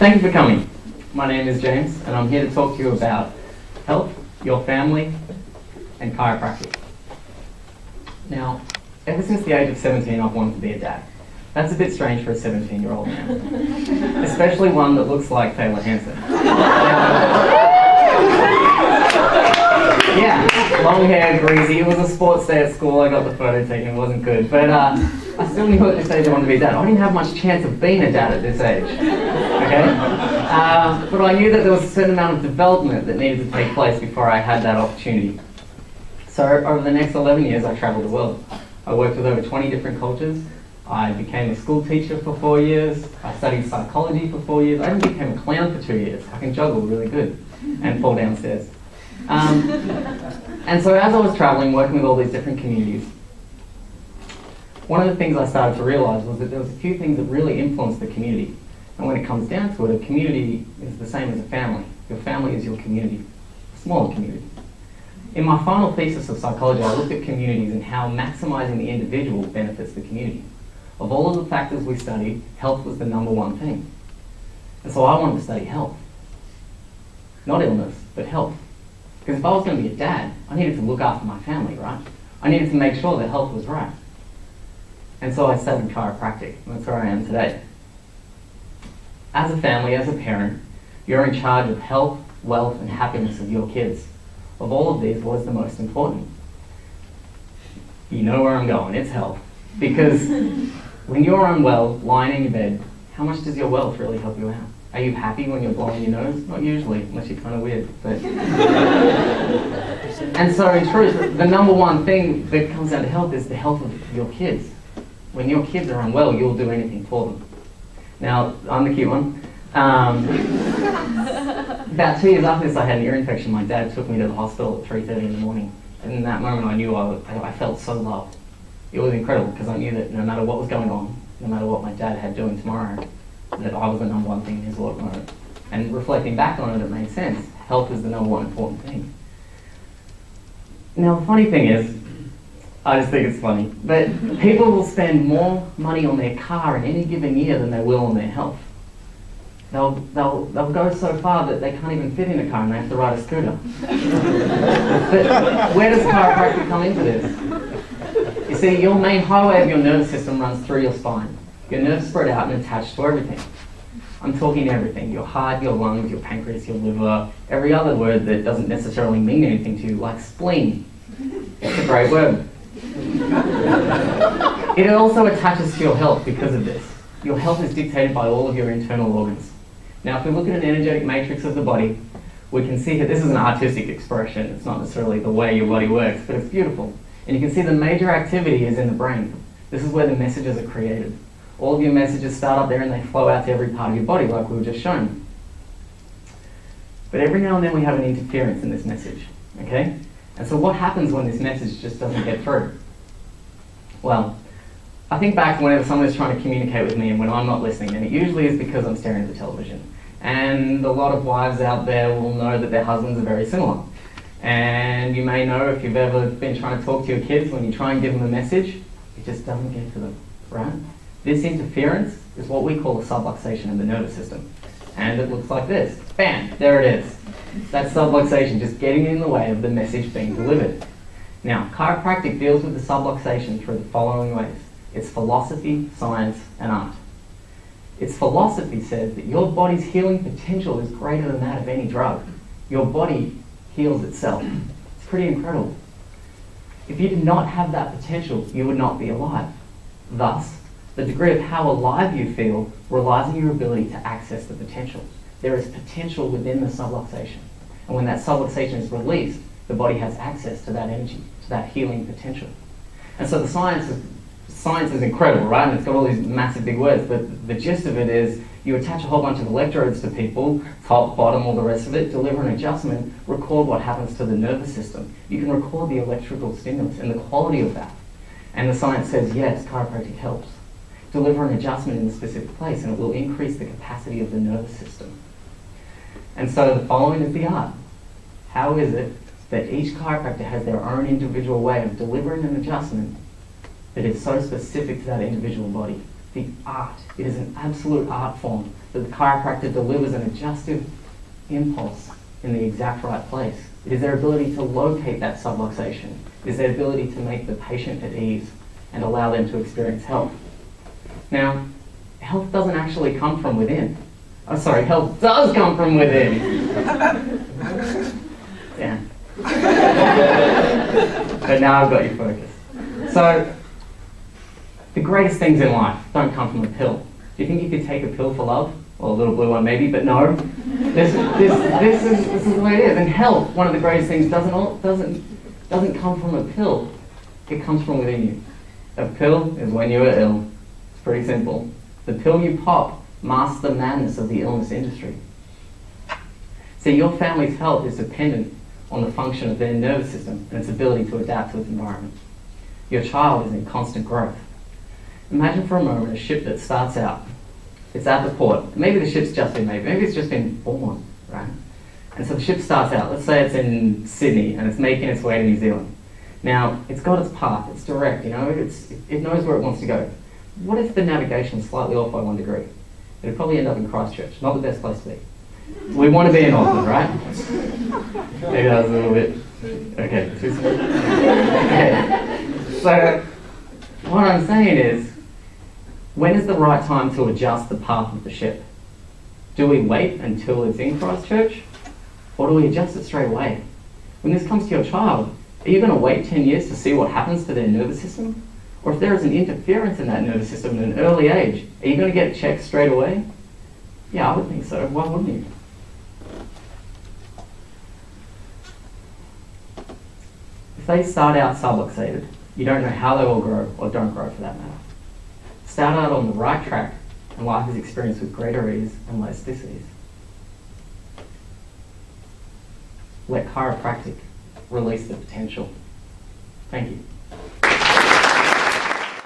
Thank you for coming. My name is James, and I'm here to talk to you about health, your family, and chiropractic. Now, ever since the age of 17, I've wanted to be a dad. That's a bit strange for a 17-year-old man, especially one that looks like Taylor Hanson. Yeah, long hair, greasy. It was a sports day at school. I got the photo taken. It wasn't good, but I still knew at this age I wanted to be a dad. I didn't have much chance of being a dad at this age. Okay, but I knew that there was a certain amount of development that needed to take place before I had that opportunity. So over the next 11 years, I traveled the world. I worked with over 20 different cultures. I became a school teacher for 4 years. I studied psychology for 4 years. I even became a clown for 2 years. I can juggle really good and fall downstairs. And so as I was traveling, working with all these different communities, one of the things I started to realize was that there was a few things that really influenced the community. And when it comes down to it, a community is the same as a family. Your family is your community, a smaller community. In my final thesis of psychology, I looked at communities and how maximizing the individual benefits the community. Of all of the factors we studied, health was the #1 thing. And so I wanted to study health. Not illness, but health. Because if I was going to be a dad, I needed to look after my family, right? I needed to make sure that health was right. And so I studied chiropractic, and that's where I am today. As a family, as a parent, you're in charge of health, wealth, and happiness of your kids. Of all of these, what is the most important? You know where I'm going, it's health. Because when you're unwell, lying in your bed, how much does your wealth really help you out? Are you happy when you're blowing your nose? Not usually, unless you're kind of weird. But and so in truth, the #1 thing that comes down to health is the health of your kids. When your kids are unwell, you'll do anything for them. Now, I'm the cute one. About 2 years after this, I had an ear infection. My dad took me to the hospital at 3:30 in the morning. And in that moment, I knew I felt so loved. It was incredible because I knew that no matter what was going on, no matter what my dad had doing tomorrow, that I was the #1 thing in his life. And reflecting back on it, it made sense. Health is the #1 important thing. Now, the funny thing is, I just think it's funny, but people will spend more money on their car in any given year than they will on their health. They'll go so far that they can't even fit in a car and they have to ride a scooter. But where does chiropractic come into this? You see, your main highway of your nervous system runs through your spine. Your nerves spread out and attached to everything. I'm talking everything. Your heart, your lungs, your pancreas, your liver, every other word that doesn't necessarily mean anything to you, like spleen. It's a great word. It also attaches to your health because of this. Your health is dictated by all of your internal organs. Now, if we look at an energetic matrix of the body, we can see that this is an artistic expression. It's not necessarily the way your body works, but it's beautiful. And you can see the major activity is in the brain. This is where the messages are created. All of your messages start up there and they flow out to every part of your body like we were just shown. But every now and then we have an interference in this message, okay? And so what happens when this message just doesn't get through? Well, I think back to whenever someone is trying to communicate with me and when I'm not listening, and it usually is because I'm staring at the television. And a lot of wives out there will know that their husbands are very similar. And you may know if you've ever been trying to talk to your kids, when you try and give them a message, it just doesn't get to them, right? This interference is what we call a subluxation in the nervous system. And it looks like this. Bam, there it is. That's subluxation, just getting in the way of the message being delivered. Now, chiropractic deals with the subluxation through the following ways. It's philosophy, science, and art. Its philosophy says that your body's healing potential is greater than that of any drug. Your body heals itself. It's pretty incredible. If you did not have that potential, you would not be alive. Thus, the degree of how alive you feel relies on your ability to access the potential. There is potential within the subluxation. And when that subluxation is released, the body has access to that energy, to that healing potential. And so the science is incredible, right? And it's got all these massive big words, but the gist of it is you attach a whole bunch of electrodes to people, top, bottom, all the rest of it, deliver an adjustment, record what happens to the nervous system. You can record the electrical stimulus and the quality of that. And the science says, yes, chiropractic helps. Deliver an adjustment in a specific place and it will increase the capacity of the nervous system. And so the following is the art. How is it that each chiropractor has their own individual way of delivering an adjustment that is so specific to that individual body? the art. It is an absolute art form that the chiropractor delivers an adjustive impulse in the exact right place. It is their ability to locate that subluxation. It is their ability to make the patient at ease and allow them to experience health. Now, health doesn't actually come from within. Oh, sorry, health does come from within. Yeah. But now I've got you focused. So, the greatest things in life don't come from a pill. Do you think you could take a pill for love? Well, a little blue one maybe, but no. This is the way it is. And health, one of the greatest things, doesn't come from a pill. It comes from within you. A pill is when you are ill. It's pretty simple. The pill you pop masks the madness of the illness industry. See, your family's health is dependent on the function of their nervous system and its ability to adapt to its environment. Your child is in constant growth. Imagine for a moment a ship that starts out. It's at the port. Maybe the ship's just been made. Maybe it's just been born, right? And so the ship starts out. Let's say it's in Sydney and it's making its way to New Zealand. Now, it's got its path. It's direct, it knows where it wants to go. What if the navigation is slightly off by 1 degree? It'd probably end up in Christchurch. Not the best place to be. We want to be in Auckland, right? Maybe that was a little bit... Okay, too soon. Okay. So, what I'm saying is, when is the right time to adjust the path of the ship? Do we wait until it's in Christchurch? Or do we adjust it straight away? When this comes to your child, are you going to wait 10 years to see what happens to their nervous system? Or if there is an interference in that nervous system at an early age, are you going to get it checked straight away? Yeah, I would think so. Why wouldn't you? If they start out subluxated, you don't know how they will grow, or don't grow for that matter. Start out on the right track, and life is experienced with greater ease and less disease. Let chiropractic release the potential. Thank you.